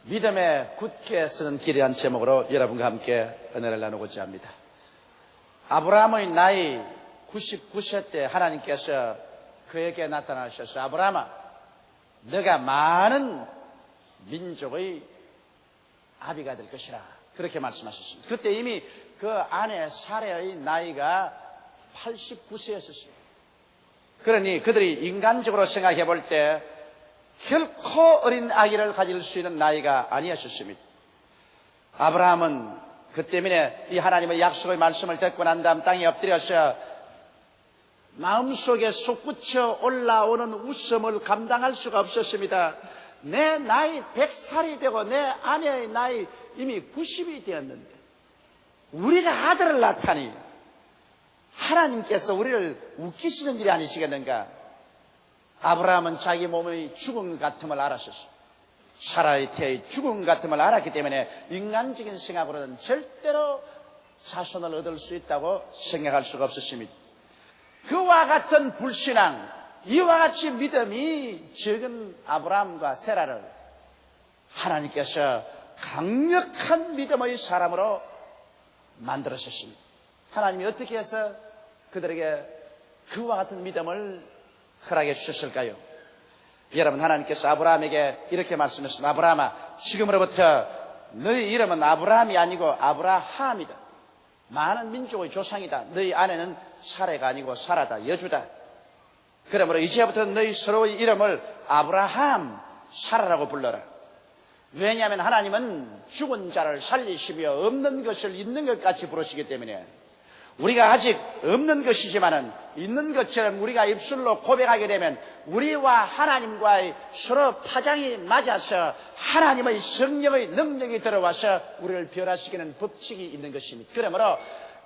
믿음에 굳게 서는 길이란 제목으로 여러분과 함께 은혜를 나누고자 합니다. 아브라함의 나이 99세 때 하나님께서 그에게 나타나셔서 아브라함아, 너가 많은 민족의 아비가 될 것이라 그렇게 말씀하셨습니다. 그때 이미 그 아내 사레의 나이가 89세였었습니다. 그러니 그들이 인간적으로 생각해 볼 때 결코 어린 아기를 가질 수 있는 나이가 아니었습니다. 아브라함은 그 때문에 이 하나님의 약속의 말씀을 듣고 난 다음 땅에 엎드려서 마음속에 솟구쳐 올라오는 웃음을 감당할 수가 없었습니다. 내 나이 100살이 되고 내 아내의 나이 이미 90이 되었는데 우리가 아들을 낳다니 하나님께서 우리를 웃기시는 일이 아니시겠는가? 아브라함은 자기 몸의 죽음 같음을 알았었습니다. 사라의 태의 죽음 같음을 알았기 때문에 인간적인 생각으로는 절대로 자손을 얻을 수 있다고 생각할 수가 없었습니다. 그와 같은 불신앙, 이와 같이 믿음이 적은 아브라함과 세라를 하나님께서 강력한 믿음의 사람으로 만들었습니다. 하나님이 어떻게 해서 그들에게 그와 같은 믿음을 허락해 주셨을까요? 여러분, 하나님께서 아브라함에게 이렇게 말씀하셨습니다. 아브라함아, 지금으로부터 너희 이름은 아브라함이 아니고 아브라함이다. 많은 민족의 조상이다. 너희 아내는 사레가 아니고 사라다, 여주다. 그러므로 이제부터 너희 서로의 이름을 아브라함, 사라라고 불러라. 왜냐하면 하나님은 죽은 자를 살리시며 없는 것을 있는 것 같이 부르시기 때문에 우리가 아직 없는 것이지만은 있는 것처럼 우리가 입술로 고백하게 되면 우리와 하나님과의 서로 파장이 맞아서 하나님의 성령의 능력이 들어와서 우리를 변화시키는 법칙이 있는 것입니다. 그러므로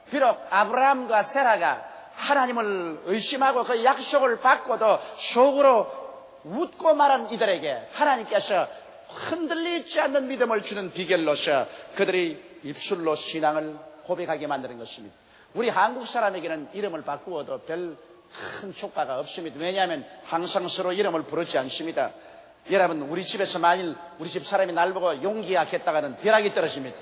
비록 아브라함과 세라가 하나님을 의심하고 그 약속을 받고도 속으로 웃고 말한 이들에게 하나님께서 흔들리지 않는 믿음을 주는 비결로서 그들이 입술로 신앙을 고백하게 만드는 것입니다. 우리 한국 사람에게는 이름을 바꾸어도 별 큰 효과가 없습니다. 왜냐하면 항상 서로 이름을 부르지 않습니다. 여러분, 우리 집에서 만일 우리 집 사람이 날 보고 용기야 했다가는 벼락이 떨어집니다.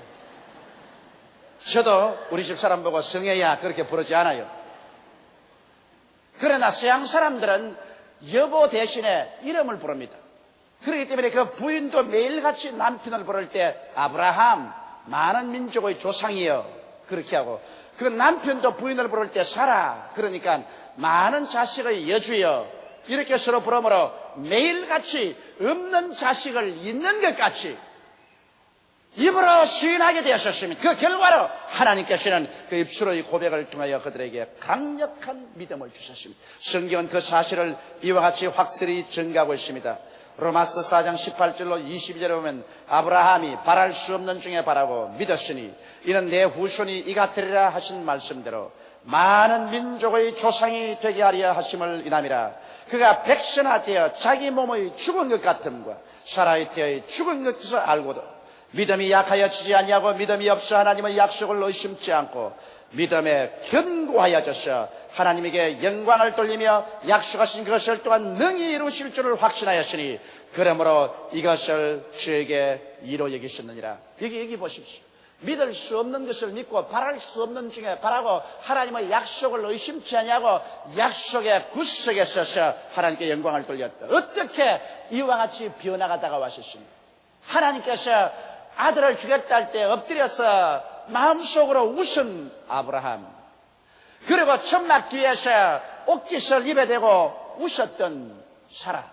저도 우리 집 사람 보고 성혜야 그렇게 부르지 않아요. 그러나 서양 사람들은 여보 대신에 이름을 부릅니다. 그렇기 때문에 그 부인도 매일같이 남편을 부를 때 아브라함, 많은 민족의 조상이여 그렇게 하고, 그 남편도 부인을 부를 때 사라, 그러니까 많은 자식의 여주여 이렇게 서로 부르므로 매일같이 없는 자식을 있는 것 같이 입으로 시인하게 되었습니다. 그 결과로 하나님께서는 그 입술의 고백을 통하여 그들에게 강력한 믿음을 주셨습니다. 성경은 그 사실을 이와 같이 확실히 증가하고 있습니다. 로마서 4장 18절로 22절에 보면 아브라함이 바랄 수 없는 중에 바라고 믿었으니 이는 내 후손이 이가 되리라 하신 말씀대로 많은 민족의 조상이 되게 하려 하심을 인함이라. 그가 백선화되어 자기 몸의 죽은 것 같음과 사라의 때의 죽은 것을 알고도 믿음이 약하여 지지 아니하고 믿음이 없어 하나님의 약속을 의심치 않고 믿음에 견고하여져서 하나님에게 영광을 돌리며 약속하신 것을 또한 능히 이루실 줄을 확신하였으니 그러므로 이것을 저에게 이로 여기셨느니라. 여기 보십시오. 믿을 수 없는 것을 믿고 바랄 수 없는 중에 바라고 하나님의 약속을 의심치 아니하고 약속의 구석에 서서 하나님께 영광을 돌렸다. 어떻게 이와 같이 변화가 다가왔습니까? 하나님께서 아들을 주겠다 할 때 엎드려서 마음속으로 웃은 아브라함, 그리고 천막 뒤에서 옷깃을 입에 대고 웃었던 사라,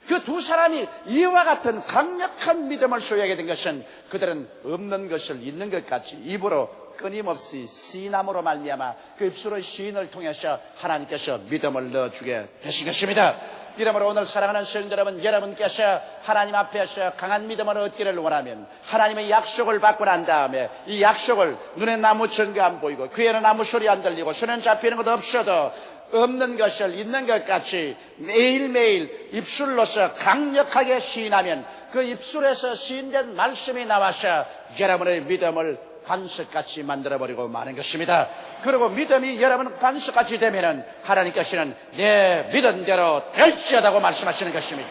그 두 사람이 이와 같은 강력한 믿음을 소유하게 된 것은 그들은 없는 것을 있는 것 같이 입으로 끊임없이 시인함으로 말미암아 그 입술의 시인을 통해서 하나님께서 믿음을 넣어주게 되신 것입니다. 이러므로 오늘 사랑하는 성도 여러분, 여러분께서 하나님 앞에서 강한 믿음을 얻기를 원하면 하나님의 약속을 받고 난 다음에 이 약속을 눈에 나무 증거 안 보이고 귀에는 아무 소리 안 들리고 손에 잡히는 것도 없어도 없는 것을 있는 것 같이 매일매일 입술로서 강력하게 시인하면 그 입술에서 시인된 말씀이 나와서 여러분의 믿음을 반석같이 만들어버리고 마는 것입니다. 그리고 믿음이 여러분 반석같이 되면은 하나님께서는 내 믿은 대로 될지어다고 말씀하시는 것입니다.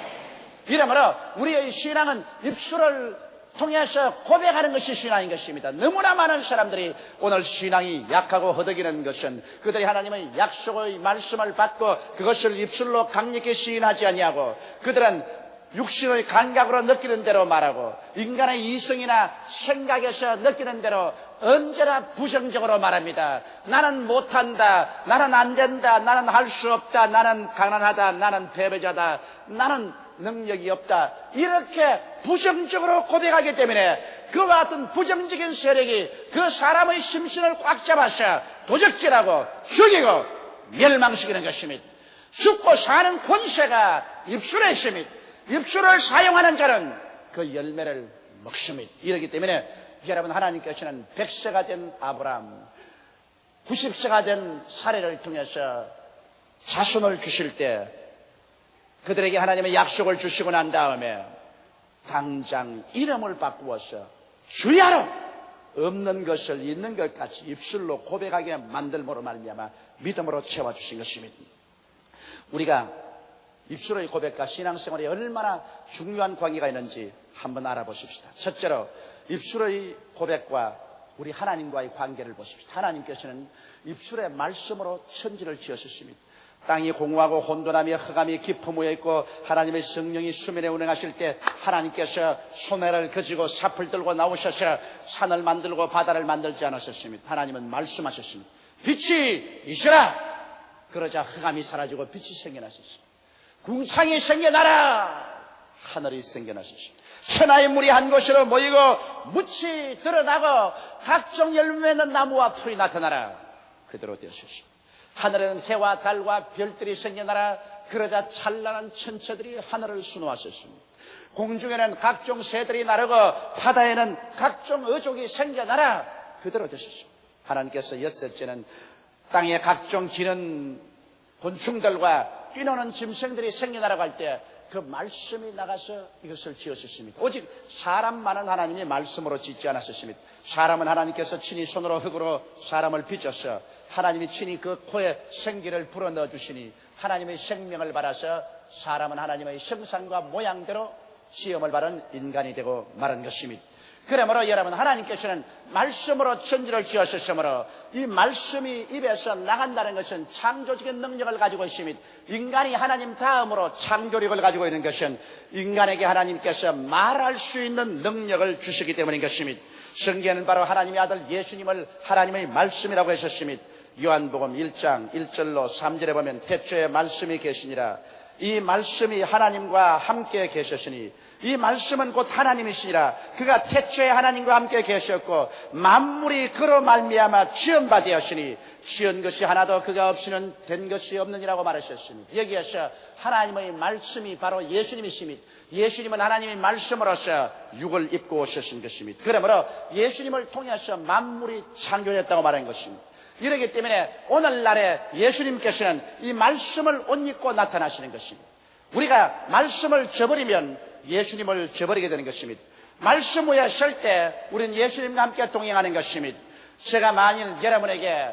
이러므로 우리의 신앙은 입술을 통해서 고백하는 것이 신앙인 것입니다. 너무나 많은 사람들이 오늘 신앙이 약하고 허덕이는 것은 그들이 하나님의 약속의 말씀을 받고 그것을 입술로 강력히 시인하지 아니하고 그들은 육신의 감각으로 느끼는 대로 말하고 인간의 이성이나 생각에서 느끼는 대로 언제나 부정적으로 말합니다. 나는 못한다, 나는 안 된다, 나는 할 수 없다, 나는 가난하다, 나는 패배자다, 나는 능력이 없다, 이렇게 부정적으로 고백하기 때문에 그와 같은 부정적인 세력이 그 사람의 심신을 꽉 잡아서 도적질하고 죽이고 멸망시키는 것입니다. 죽고 사는 권세가 입술에 있습니다. 입술을 사용하는 자는 그 열매를 먹습니다. 이렇기 때문에 여러분, 하나님께서는 100세가 된 아브라함, 90세가 된 사례를 통해서 자손을 주실 때 그들에게 하나님의 약속을 주시고 난 다음에 당장 이름을 바꾸어서 주야로 없는 것을 있는 것까지 입술로 고백하게 만들므로 말미암아 믿음으로 채워주신 것입니다. 우리가 입술의 고백과 신앙생활이 얼마나 중요한 관계가 있는지 한번 알아보십시다. 첫째로 입술의 고백과 우리 하나님과의 관계를 보십시다. 하나님께서는 입술의 말씀으로 천지를 지으셨습니다. 땅이 공허하고 혼돈하며 흑암이 깊어무여 있고 하나님의 성령이 수면에 운행하실 때 하나님께서 소매를 그지고 삽을 들고 나오셔서 산을 만들고 바다를 만들지 않으셨습니다. 하나님은 말씀하셨습니다. 빛이 있으라. 그러자 흑암이 사라지고 빛이 생겨나셨습니다. 궁창이 생겨나라. 하늘이 생겨나셨습니다. 천하의 물이 한 곳으로 모이고 묻이 드러나고 각종 열매 맺는 나무와 풀이 나타나라. 그대로 되었습니다. 하늘에는 해와 달과 별들이 생겨나라. 그러자 찬란한 천체들이 하늘을 수놓았었습니다. 공중에는 각종 새들이 나르고 바다에는 각종 어족이 생겨나라. 그대로 되셨습니다. 하나님께서 엿새째는 땅에 각종 기는 곤충들과 뛰노는 짐승들이 생겨나라고 할 때 그 말씀이 나가서 이것을 지으셨습니다. 오직 사람만은 하나님이 말씀으로 짓지 않았습니다. 사람은 하나님께서 친히 손으로 흙으로 사람을 빚어서 하나님이 친히 그 코에 생기를 불어넣어 주시니 하나님의 생명을 받아서 사람은 하나님의 형상과 모양대로 시험을 받은 인간이 되고 말한 것입니다. 그러므로 여러분, 하나님께서는 말씀으로 천지를 지으셨으므로 이 말씀이 입에서 나간다는 것은 창조적인 능력을 가지고 있습니다. 인간이 하나님 다음으로 창조력을 가지고 있는 것은 인간에게 하나님께서 말할 수 있는 능력을 주시기 때문인 것입니다. 성경에는 바로 하나님의 아들 예수님을 하나님의 말씀이라고 하셨습니다. 요한복음 1장 1절로 3절에 보면 태초에 말씀이 계시니라. 이 말씀이 하나님과 함께 계셨으니 이 말씀은 곧 하나님이시니라. 그가 태초에 하나님과 함께 계셨고 만물이 그로 말미암아 지은 바 되었으니 지은 것이 하나도 그가 없이는 된 것이 없느니라고 말하셨습니다. 여기에서 하나님의 말씀이 바로 예수님이십니다. 예수님은 하나님의 말씀으로서 육을 입고 오셨은 것입니다. 그러므로 예수님을 통해서 만물이 창조됐다고 말한 것입니다. 이러기 때문에 오늘날에 예수님께서는 이 말씀을 옷 입고 나타나시는 것입니다. 우리가 말씀을 저버리면 예수님을 저버리게 되는 것입니다. 말씀 위에 설 때 우리는 예수님과 함께 동행하는 것입니다. 제가 만일 여러분에게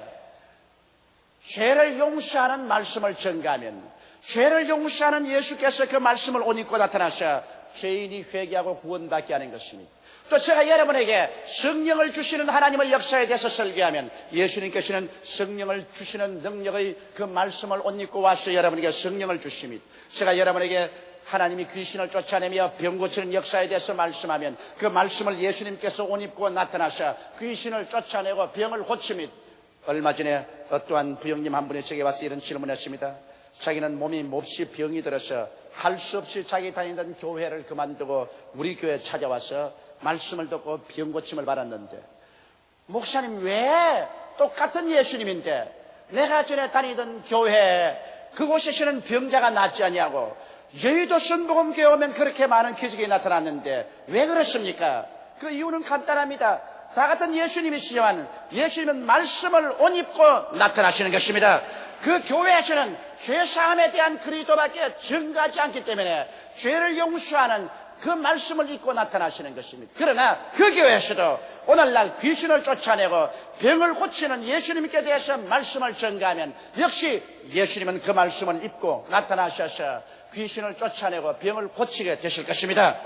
죄를 용서하는 말씀을 전가하면 죄를 용서하는 예수께서 그 말씀을 옷 입고 나타나서 죄인이 회개하고 구원받게 하는 것입니다. 또 제가 여러분에게 성령을 주시는 하나님의 역사에 대해서 설교하면 예수님께서는 성령을 주시는 능력의 그 말씀을 옷 입고 와서 여러분에게 성령을 주십니다. 제가 여러분에게 하나님이 귀신을 쫓아내며 병 고치는 역사에 대해서 말씀하면 그 말씀을 예수님께서 옷 입고 나타나서 귀신을 쫓아내고 병을 고칩니다. 얼마 전에 어떠한 부형님 한 분이 제게 와서 이런 질문을 했습니다. 자기는 몸이 몹시 병이 들어서 할 수 없이 자기 다니던 교회를 그만두고 우리 교회에 찾아와서 말씀을 듣고 병 고침을 받았는데, 목사님, 왜 똑같은 예수님인데 내가 전에 다니던 교회 그곳에서는 병자가 낫지 않냐고, 여의도 순복음교회 오면 그렇게 많은 기적이 나타났는데 왜 그렇습니까? 그 이유는 간단합니다. 다 같은 예수님이시지만 예수님은 말씀을 옷 입고 나타나시는 것입니다. 그 교회에서는 죄사함에 대한 그리스도밖에 증거하지 않기 때문에 죄를 용서하는 그 말씀을 입고 나타나시는 것입니다. 그러나 그 교회에서도 오늘날 귀신을 쫓아내고 병을 고치는 예수님께 대해서 말씀을 전가하면 역시 예수님은 그 말씀을 입고 나타나셔서 귀신을 쫓아내고 병을 고치게 되실 것입니다.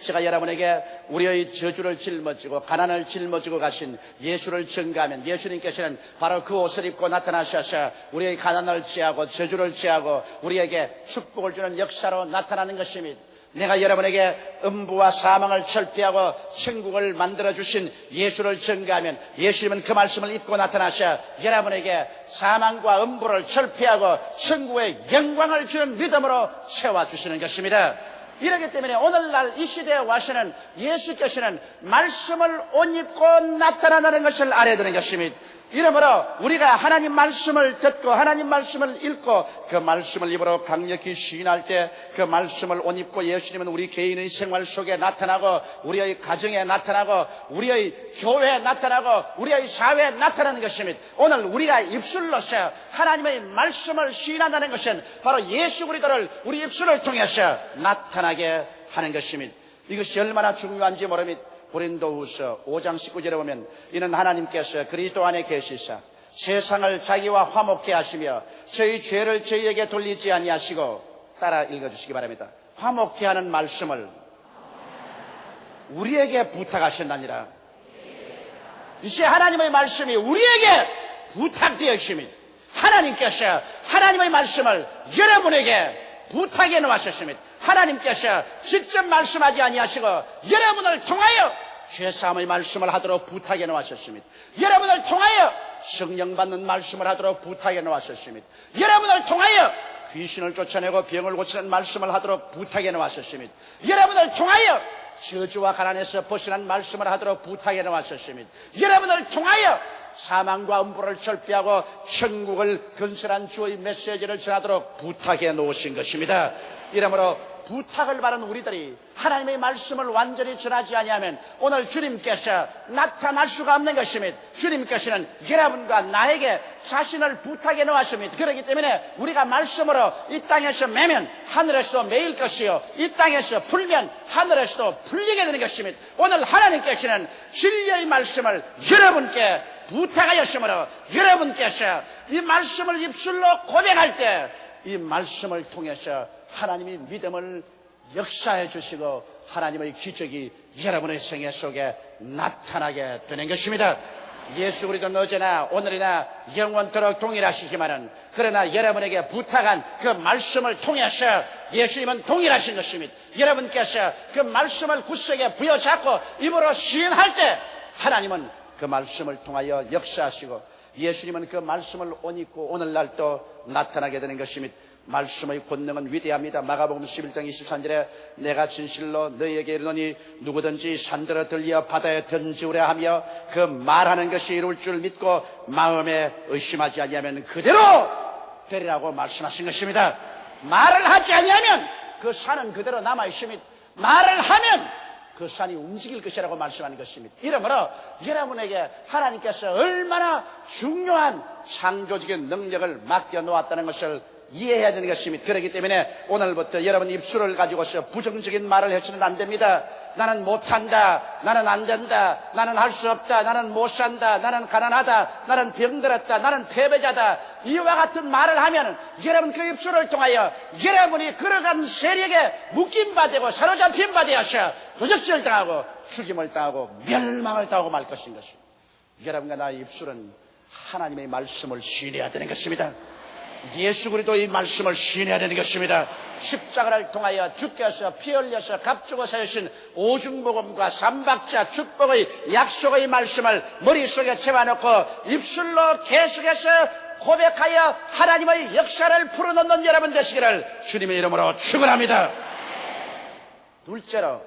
제가 여러분에게 우리의 저주를 짊어지고 가난을 짊어지고 가신 예수를 증거하면 예수님께서는 바로 그 옷을 입고 나타나셔서 우리의 가난을 제하고 저주를 제하고 우리에게 축복을 주는 역사로 나타나는 것입니다. 내가 여러분에게 음부와 사망을 철폐하고 천국을 만들어주신 예수를 증거하면 예수님은 그 말씀을 입고 나타나셔 여러분에게 사망과 음부를 철폐하고 천국의 영광을 주는 믿음으로 세워주시는 것입니다. 이렇기 때문에 오늘날 이 시대에 와서는 예수께서는 말씀을 옷 입고 나타나는 것을 알아야 되는 것입니다. 이러므로 우리가 하나님 말씀을 듣고 하나님 말씀을 읽고 그 말씀을 입으로 강력히 시인할 때 그 말씀을 옷 입고 예수님은 우리 개인의 생활 속에 나타나고 우리의 가정에 나타나고 우리의 교회에 나타나고 우리의 사회에 나타나는 것입니다. 오늘 우리가 입술로서 하나님의 말씀을 시인한다는 것은 바로 예수 그리스도를 우리 입술을 통해서 나타나게 하는 것입니다. 이것이 얼마나 중요한지 모릅니다. 고린도후서 5장 19절에 보면 이는 하나님께서 그리스도 안에 계시사 세상을 자기와 화목케 하시며 저희 죄를 저희에게 돌리지 아니하시고 따라 읽어주시기 바랍니다. 화목케 하는 말씀을 우리에게 부탁하신다니라. 이제 하나님의 말씀이 우리에게 부탁되어 있습니다. 하나님께서 하나님의 말씀을 여러분에게 부탁해 놓으셨습니다. 하나님께서 직접 말씀하지 아니하시고 여러분을 통하여 죄사함의 말씀을 하도록 부탁해 놓으셨습니다. 여러분을 통하여 성령 받는 말씀을 하도록 부탁해 놓으셨습니다. 여러분을 통하여 귀신을 쫓아내고 병을 고치는 말씀을 하도록 부탁해 놓으셨습니다. 여러분을 통하여 저주와 가난에서 벗어난 말씀을 하도록 부탁해 놓으셨습니다. 여러분을 통하여 사망과 음부를 철폐하고 천국을 건설한 주의 메시지를 전하도록 부탁해 놓으신 것입니다. 이러므로 부탁을 받은 우리들이 하나님의 말씀을 완전히 전하지 아니하면 오늘 주님께서 나타날 수가 없는 것입니다. 주님께서는 여러분과 나에게 자신을 부탁해 놓았습니다. 그렇기 때문에 우리가 말씀으로 이 땅에서 매면 하늘에서 매일 것이요 이 땅에서 풀면 하늘에서도 풀리게 되는 것입니다. 오늘 하나님께서는 진리의 말씀을 여러분께 부탁하였으므로 여러분께서 이 말씀을 입술로 고백할 때 이 말씀을 통해서 하나님이 믿음을 역사해 주시고 하나님의 기적이 여러분의 생애 속에 나타나게 되는 것입니다. 예수 그리스도는 어제나 오늘이나 영원토록 동일하시지만은 그러나 여러분에게 부탁한 그 말씀을 통해서 예수님은 동일하신 것입니다. 여러분께서 그 말씀을 굳세게 부여잡고 입으로 시인할 때 하나님은 그 말씀을 통하여 역사하시고 예수님은 그 말씀을 옷 입고 오늘날 또 나타나게 되는 것입니다. 말씀의 권능은 위대합니다. 마가복음 11장 23절에 내가 진실로 너희에게 이르노니 누구든지 산들어 들려 바다에 던지우려 하며 그 말하는 것이 이룰 줄 믿고 마음에 의심하지 아니하면 그대로 되리라고 말씀하신 것입니다. 말을 하지 아니하면 그 산은 그대로 남아있습니다. 말을 하면 그 산이 움직일 것이라고 말씀하는 것입니다. 이러므로 여러분에게 하나님께서 얼마나 중요한 창조적인 능력을 맡겨놓았다는 것을 이해해야 되는 것입니다. 그렇기 때문에 오늘부터 여러분 입술을 가지고서 부정적인 말을 해서는 안 됩니다. 나는 못한다, 나는 안 된다, 나는 할 수 없다, 나는 못 산다, 나는 가난하다, 나는 병들었다, 나는 패배자다, 이와 같은 말을 하면 여러분 그 입술을 통하여 여러분이 걸어간 세력에 묶임바 되고 사로잡힌 바 되어서 도적질 당하고 죽임을 당하고 멸망을 당하고 말 것인 것입니다. 여러분과 나의 입술은 하나님의 말씀을 신뢰해야 되는 것입니다. 예수 그리스도의 말씀을 신뢰해야 되는 것입니다. 십자가를 통하여 주께서 피 흘려서 값주고 사신 오중복음과 삼박자 축복의 약속의 말씀을 머릿속에 채워놓고 입술로 계속해서 고백하여 하나님의 역사를 풀어놓는 여러분 되시기를 주님의 이름으로 축원합니다. 둘째로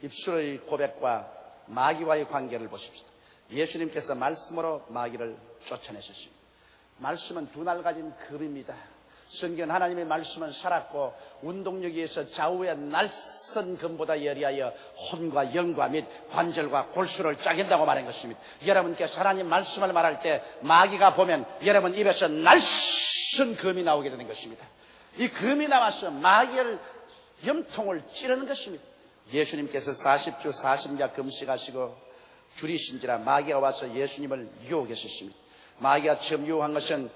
입술의 고백과 마귀와의 관계를 보십시다. 예수님께서 말씀으로 마귀를 쫓아내셨습니다. 말씀은 두 날 가진 금입니다. 성경 하나님의 말씀은 살았고 운동력에 의해서 좌우의 날선 금보다 예리하여 혼과 영과 및 관절과 골수를 짜긴다고 말한 것입니다. 여러분께서 하나님 말씀을 말할 때 마귀가 보면 여러분 입에서 날선 금이 나오게 되는 것입니다. 이 금이 나와서 마귀를 염통을 찌르는 것입니다. 예수님께서 40주 40야 금식하시고 줄이신지라 마귀가 와서 예수님을 유혹했었습니다. 마귀가 처음 유혹한 것은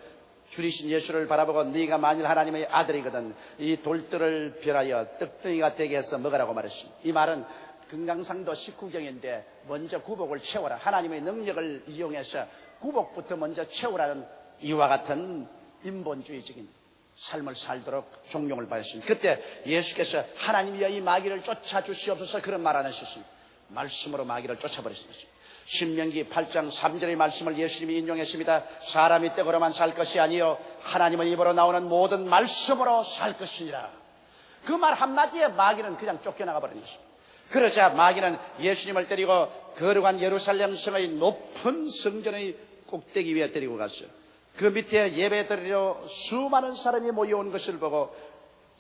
줄이신 예수를 바라보고 네가 만일 하나님의 아들이거든 이 돌들을 별하여 떡덩이가 되게 해서 먹으라고 말했습니다. 이 말은 금강산도 19경인데 먼저 구복을 채워라. 하나님의 능력을 이용해서 구복부터 먼저 채우라는 이와 같은 인본주의적인 삶을 살도록 종용을 받았습니다. 그때 예수께서 하나님이여 이 마귀를 쫓아주시옵소서 그런 말 안 하셨습니다. 말씀으로 마귀를 쫓아버리신 것입니다. 신명기 8장 3절의 말씀을 예수님이 인용했습니다. 사람이 떡으로만 살 것이 아니요 하나님의 입으로 나오는 모든 말씀으로 살 것이니라. 그 말 한마디에 마귀는 그냥 쫓겨나가 버린 것입니다. 그러자 마귀는 예수님을 데리고 거룩한 예루살렘 성의 높은 성전의 꼭대기 위에 데리고 갔어요. 그 밑에 예배드리러 수많은 사람이 모여온 것을 보고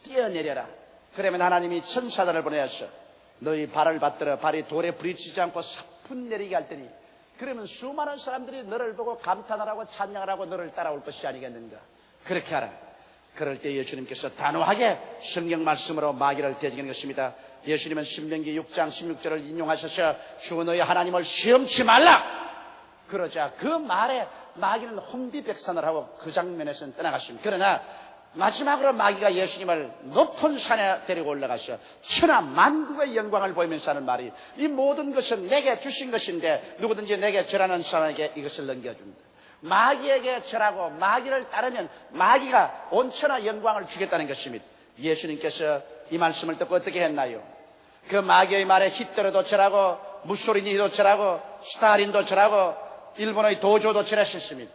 뛰어내려라. 그러면 하나님이 천사들을 보내었어. 너희 발을 받들어 발이 돌에 부딪히지 않고 사뿐 내리게 할 테니 그러면 수많은 사람들이 너를 보고 감탄을 하고 찬양을 하고 너를 따라올 것이 아니겠는가. 그렇게 하라. 그럴 때 예수님께서 단호하게 성경 말씀으로 마귀를 대적하는 것입니다. 예수님은 신명기 6장 16절을 인용하셔서 주 너희 하나님을 시험치 말라. 그러자 그 말에 마귀는 혼비백산을 하고 그 장면에서는 떠나갔습니다. 그러나 마지막으로 마귀가 예수님을 높은 산에 데리고 올라가서 천하 만국의 영광을 보이면서 하는 말이 이 모든 것은 내게 주신 것인데 누구든지 내게 절하는 사람에게 이것을 넘겨준다. 마귀에게 절하고 마귀를 따르면 마귀가 온 천하 영광을 주겠다는 것입니다. 예수님께서 이 말씀을 듣고 어떻게 했나요? 그 마귀의 말에 히틀러도 절하고 무소리니도 절하고 스탈린도 절하고 일본의 도조도 절했습니다.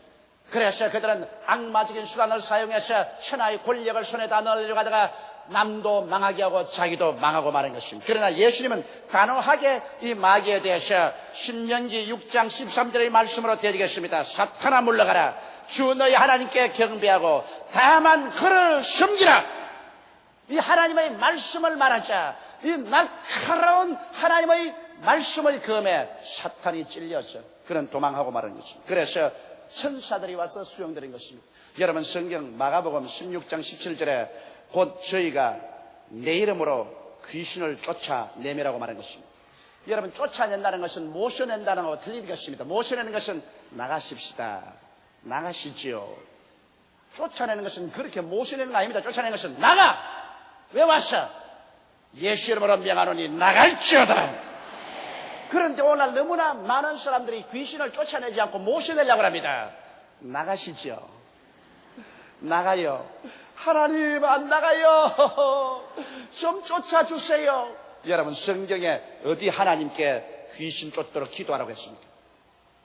그래서 그들은 악마적인 수단을 사용해서 천하의 권력을 손에다 넣으려고 하다가 남도 망하게 하고 자기도 망하고 마는 것입니다. 그러나 예수님은 단호하게 이 마귀에 대해서 신명기 6장 13절의 말씀으로 대적했습니다. 사탄아 물러가라. 주 너희 하나님께 경배하고 다만 그를 섬기라. 이 하나님의 말씀을 말하자 이 날카로운 하나님의 말씀의 검에 사탄이 찔려서 그는 도망하고 마는 것입니다. 그래서 천사들이 와서 수용드린 것입니다. 여러분 성경 마가복음 16장 17절에 곧 저희가 내 이름으로 귀신을 쫓아내매라고 말한 것입니다. 여러분 쫓아낸다는 것은 모셔낸다는 것과 틀린 것입니다. 모셔내는 것은 나가십시다. 나가시지요. 쫓아내는 것은 그렇게 모셔내는 거 아닙니다. 쫓아내는 것은 나가! 왜 왔어? 예수 이름으로 명하노니 나갈지어다. 그런데 오늘 너무나 많은 사람들이 귀신을 쫓아내지 않고 모셔내려고 합니다. 나가시죠. 나가요. 하나님 안 나가요. 좀 쫓아주세요. 여러분 성경에 어디 하나님께 귀신 쫓도록 기도하라고 했습니까?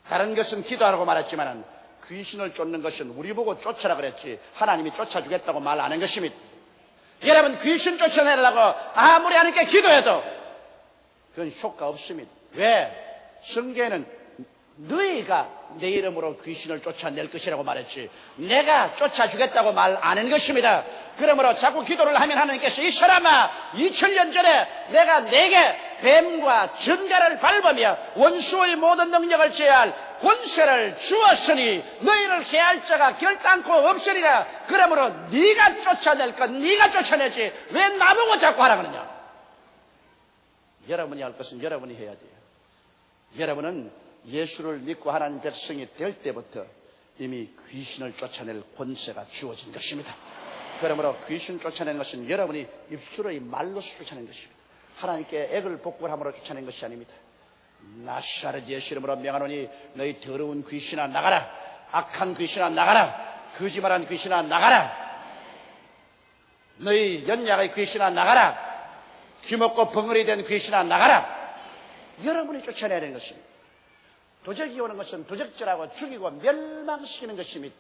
다른 것은 기도하라고 말했지만 귀신을 쫓는 것은 우리 보고 쫓아라 그랬지 하나님이 쫓아주겠다고 말 안 한 것입니다. 여러분 귀신 쫓아내려고 아무리 하나님께 기도해도 그건 효과 없습니다. 왜? 성경에는 너희가 내 이름으로 귀신을 쫓아낼 것이라고 말했지 내가 쫓아주겠다고 말 안 한 것입니다. 그러므로 자꾸 기도를 하면 하나님께서 이 사람아 2000년 전에 내가 내게 뱀과 전갈을 밟으며 원수의 모든 능력을 제할 권세를 주었으니 너희를 해할 자가 결단코 없으리라. 그러므로 네가 쫓아낼 것 네가 쫓아내지 왜 나보고 자꾸 하라 그러냐. 여러분이 할 것은 여러분이 해야 돼요. 여러분은 예수를 믿고 하나님 백성이 될 때부터 이미 귀신을 쫓아낼 권세가 주어진 것입니다. 그러므로 귀신 쫓아내는 것은 여러분이 입술의 말로서 쫓아낸 것입니다. 하나님께 액을 복굴함으로 쫓아낸 것이 아닙니다. 나사렛 예수 이름으로 명하노니 너희 더러운 귀신아 나가라. 악한 귀신아 나가라. 거짓말한 귀신아 나가라. 너희 연약의 귀신아 나가라. 귀먹고 벙어리 된 귀신아 나가라. 여러분이 쫓아내야 되는 것입니다. 도적이 오는 것은 도적질하고 죽이고 멸망시키는 것입니다.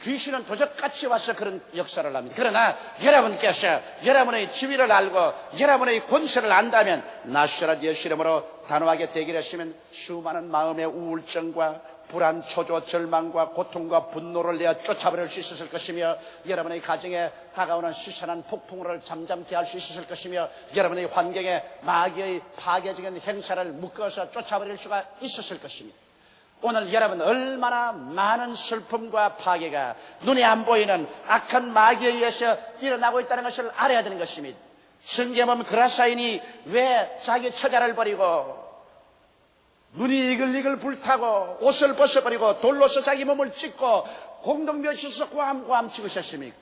귀신은 도적같이 와서 그런 역사를 합니다. 그러나 여러분께서 여러분의 지위를 알고 여러분의 권세를 안다면 나사렛 예수 이름으로 단호하게 대결하시면 수많은 마음의 우울증과 불안, 초조, 절망과 고통과 분노를 내어 쫓아버릴 수 있었을 것이며 여러분의 가정에 다가오는 시선한 폭풍우를 잠잠케 할 수 있었을 것이며 여러분의 환경에 마귀의 파괴적인 행사를 묶어서 쫓아버릴 수가 있었을 것입니다. 오늘 여러분 얼마나 많은 슬픔과 파괴가 눈에 안 보이는 악한 마귀에 의해서 일어나고 있다는 것을 알아야 되는 것입니다. 성경에 보면 그라사인이 왜 자기 처자를 버리고 눈이 이글이글 불타고 옷을 벗어버리고 돌로서 자기 몸을 찢고 공동묘지에서 고함고함 찍으셨습니다.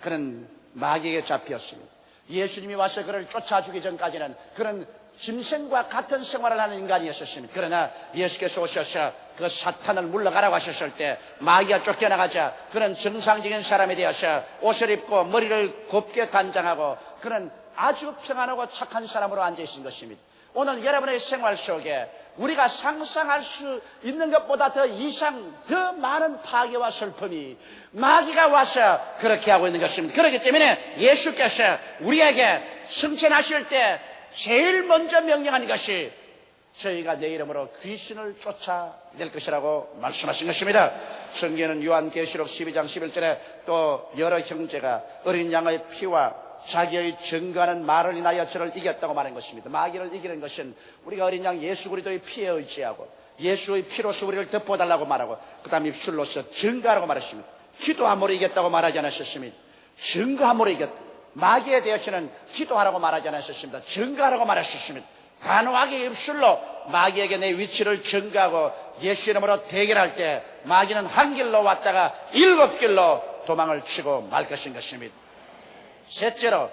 그는 마귀에게 잡혔습니다. 예수님이 와서 그를 쫓아주기 전까지는 그는 짐승과 같은 생활을 하는 인간이었습니다. 그러나 예수께서 오셔서 그 사탄을 물러가라고 하셨을 때 마귀가 쫓겨나가자 그는 정상적인 사람이 되어서 옷을 입고 머리를 곱게 단장하고 그는 아주 평안하고 착한 사람으로 앉아있는 것입니다. 오늘 여러분의 생활 속에 우리가 상상할 수 있는 것보다 더 이상 더 많은 파괴와 슬픔이 마귀가 와서 그렇게 하고 있는 것입니다. 그렇기 때문에 예수께서 우리에게 승천하실 때 제일 먼저 명령한 것이 저희가 내 이름으로 귀신을 쫓아낼 것이라고 말씀하신 것입니다. 성경에는 요한계시록 12장 11절에 또 여러 형제가 어린 양의 피와 자기의 증거하는 말을 인하여 저를 이겼다고 말한 것입니다. 마귀를 이기는 것은 우리가 어린 양 예수 그리스도의 피에 의지하고 예수의 피로서 우리를 덮어달라고 말하고 그 다음 입술로서 증거하라고 말했습니다. 기도함으로 이겼다고 말하지 않으셨습니다. 증거함으로 이겼다. 마귀에 대해서는 기도하라고 말하지 않으셨습니다. 증거하라고 말하셨습니다. 단호하게 입술로 마귀에게 내 위치를 증거하고 예수 이름으로 대결할 때 마귀는 한 길로 왔다가 7길로 도망을 치고 말 것인 것입니다. 셋째로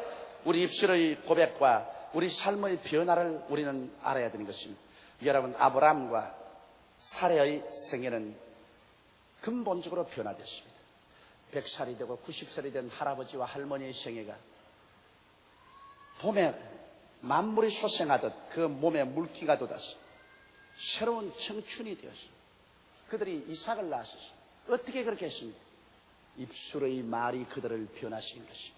우리 입술의 고백과 우리 삶의 변화를 우리는 알아야 되는 것입니다. 여러분, 아브라함과 사레의 생애는 근본적으로 변화됐습니다. 100살이 되고 90살이 된 할아버지와 할머니의 생애가 봄에 만물이 소생하듯 그 몸에 물기가 돋아서 새로운 청춘이 되었습니다. 그들이 이삭을 낳았습니다. 어떻게 그렇게 했습니까? 입술의 말이 그들을 변화시킨 것입니다.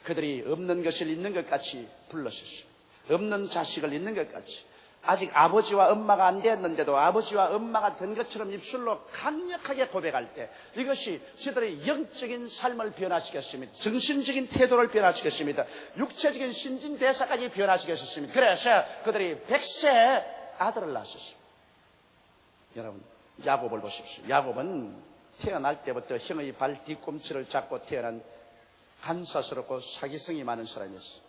그들이 없는 것을 있는 것 같이 불렀었습니다. 없는 자식을 있는 것 같이 아직 아버지와 엄마가 안 되었는데도 아버지와 엄마가 된 것처럼 입술로 강력하게 고백할 때 이것이 저들의 영적인 삶을 변화시켰습니다. 정신적인 태도를 변화시켰습니다. 육체적인 신진대사까지 변화시켰습니다. 그래서 그들이 100세 아들을 낳았습니다. 여러분, 야곱을 보십시오. 야곱은 태어날 때부터 형의 발 뒤꿈치를 잡고 태어난 간사스럽고 사기성이 많은 사람이었습니다.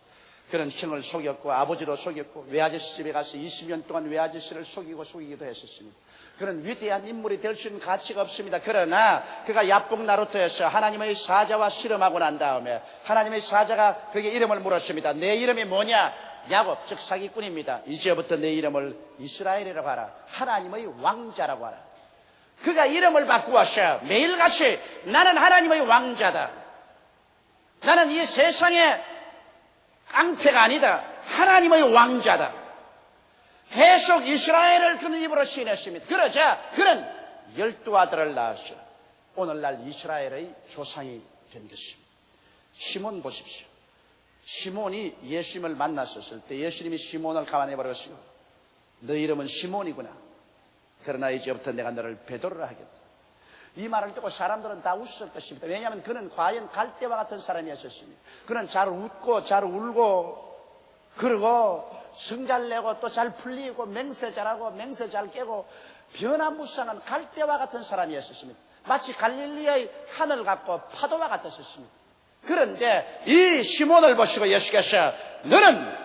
그는 형을 속였고 아버지도 속였고 외아저씨 집에 가서 20년 동안 외아저씨를 속이기도 했었습니다. 그는 위대한 인물이 될 수 있는 가치가 없습니다. 그러나 그가 야복 나루터에서 하나님의 사자와 씨름하고 난 다음에 하나님의 사자가 그에게 이름을 물었습니다. 내 이름이 뭐냐? 야곱, 즉 사기꾼입니다. 이제부터 내 이름을 이스라엘이라고 하라. 하나님의 왕자라고 하라. 그가 이름을 바꾸었어요. 매일같이 나는 하나님의 왕자다. 나는 이 세상에 깡패가 아니다. 하나님의 왕자다. 계속 이스라엘을 그는 입으로 시인했습니다. 그러자 그는 12아들을 낳았어. 오늘날 이스라엘의 조상이 된 것입니다. 시몬 보십시오. 시몬이 예수님을 만났었을 때 예수님이 시몬을 가만해버렸어요. 너 이름은 시몬이구나. 그러나 이제부터 내가 너를 베드로라 하겠다. 이 말을 듣고 사람들은 다 웃을 것입니다. 왜냐하면 그는 과연 갈대와 같은 사람이었습니다. 그는 잘 웃고 잘 울고 그러고 성 잘 내고 또 잘 풀리고 맹세 잘하고 맹세 잘 깨고 변화무쌍한 갈대와 같은 사람이었습니다. 마치 갈릴리의 하늘 같고 파도와 같았습니다. 그런데 이 시몬을 보시고 예수께서 너는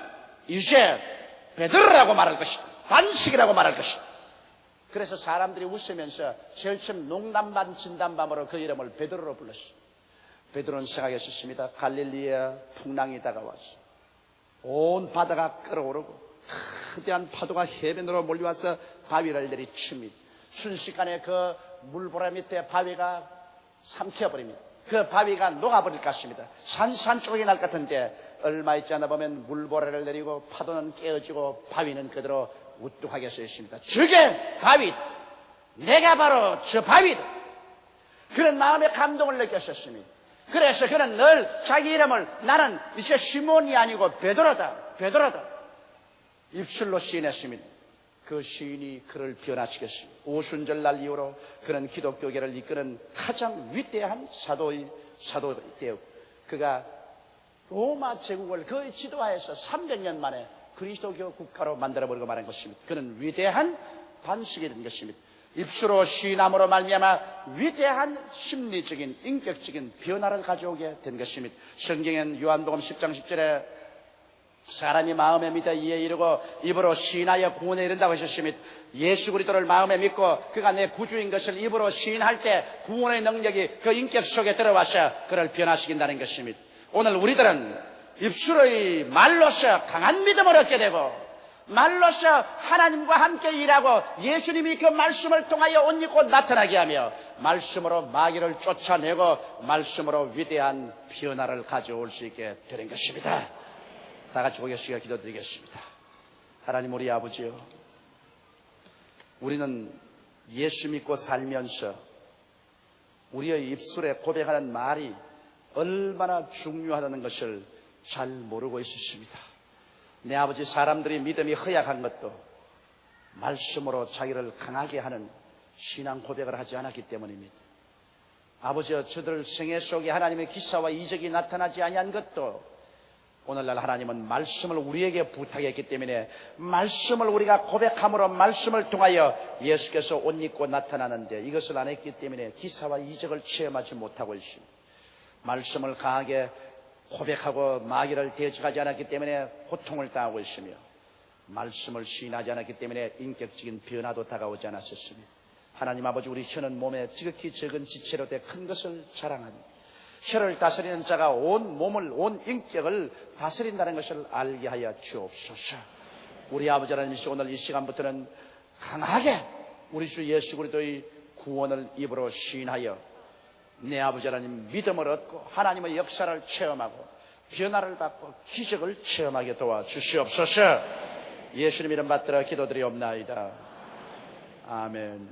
이제 베드로라고 말할 것이다. 반식이라고 말할 것이다. 그래서 사람들이 웃으면서 제일 처음 농담반 진담반으로 그 이름을 베드로로 불렀습니다. 베드로는 생각했었습니다. 갈릴리에 풍랑이 다가왔어. 온 바다가 끓어오르고 거대한 파도가 해변으로 몰려와서 바위를 내리칩니다. 순식간에 그 물보라 밑에 바위가 삼켜버립니다. 그 바위가 녹아버릴 것 같습니다. 산산조각이 날 것 같은데 얼마 있지 않아 보면 물보라를 내리고 파도는 깨어지고 바위는 그대로 우뚝하게 서 있습니다. 저게 바위, 내가 바로 저 바위다. 그런 마음의 감동을 느꼈었습니다. 그래서 그는 늘 자기 이름을 나는 이제 시몬이 아니고 베드로다, 베드로다 입술로 시인했습니다. 그 시인이 그를 변화시켰습니다. 오순절날 이후로 그는 기독교계를 이끄는 가장 위대한 사도되었고 그가 로마 제국을 거의 지도하여서 300년 만에 그리스도교 국가로 만들어버리고 말한 것입니다. 그는 위대한 반식이 된 것입니다. 입술로 시인함으로 말미암아 위대한 심리적인 인격적인 변화를 가져오게 된 것입니다. 성경엔 요한복음 10장 10절에 사람이 마음에 믿어 이에 이르고 입으로 시인하여 구원에 이른다고 하셨으며 예수 그리스도를 마음에 믿고 그가 내 구주인 것을 입으로 시인할 때 구원의 능력이 그 인격 속에 들어와서 그를 변화시킨다는 것입니다. 오늘 우리들은 입술의 말로서 강한 믿음을 얻게 되고 말로서 하나님과 함께 일하고 예수님이 그 말씀을 통하여 옷 입고 나타나게 하며 말씀으로 마귀를 쫓아내고 말씀으로 위대한 변화를 가져올 수 있게 되는 것입니다. 다 같이 고개시켜 기도드리겠습니다. 하나님 우리 아버지요, 우리는 예수 믿고 살면서 우리의 입술에 고백하는 말이 얼마나 중요하다는 것을 잘 모르고 있었습니다. 내 아버지, 사람들이 믿음이 허약한 것도 말씀으로 자기를 강하게 하는 신앙 고백을 하지 않았기 때문입니다. 아버지여, 저들 생애 속에 하나님의 기사와 이적이 나타나지 아니한 것도 오늘날 하나님은 말씀을 우리에게 부탁했기 때문에 말씀을 우리가 고백함으로 말씀을 통하여 예수께서 옷 입고 나타나는데 이것을 안 했기 때문에 기사와 이적을 체험하지 못하고 있습니다. 말씀을 강하게 고백하고 마귀를 대적하지 않았기 때문에 고통을 당하고 있으며 말씀을 시인하지 않았기 때문에 인격적인 변화도 다가오지 않았었습니다. 하나님 아버지, 우리 혀는 몸에 지극히 적은 지체로 돼 큰 것을 자랑합니다. 혀를 다스리는 자가 온 몸을, 온 인격을 다스린다는 것을 알게 하여 주옵소서. 우리 아버지 하나님, 오늘 이 시간부터는 강하게 우리 주 예수 그리스도의 구원을 입으로 시인하여 내 아버지 하나님 믿음을 얻고 하나님의 역사를 체험하고 변화를 받고 기적을 체험하게 도와주시옵소서. 예수님 이름 받들어 기도드리옵나이다. 아멘.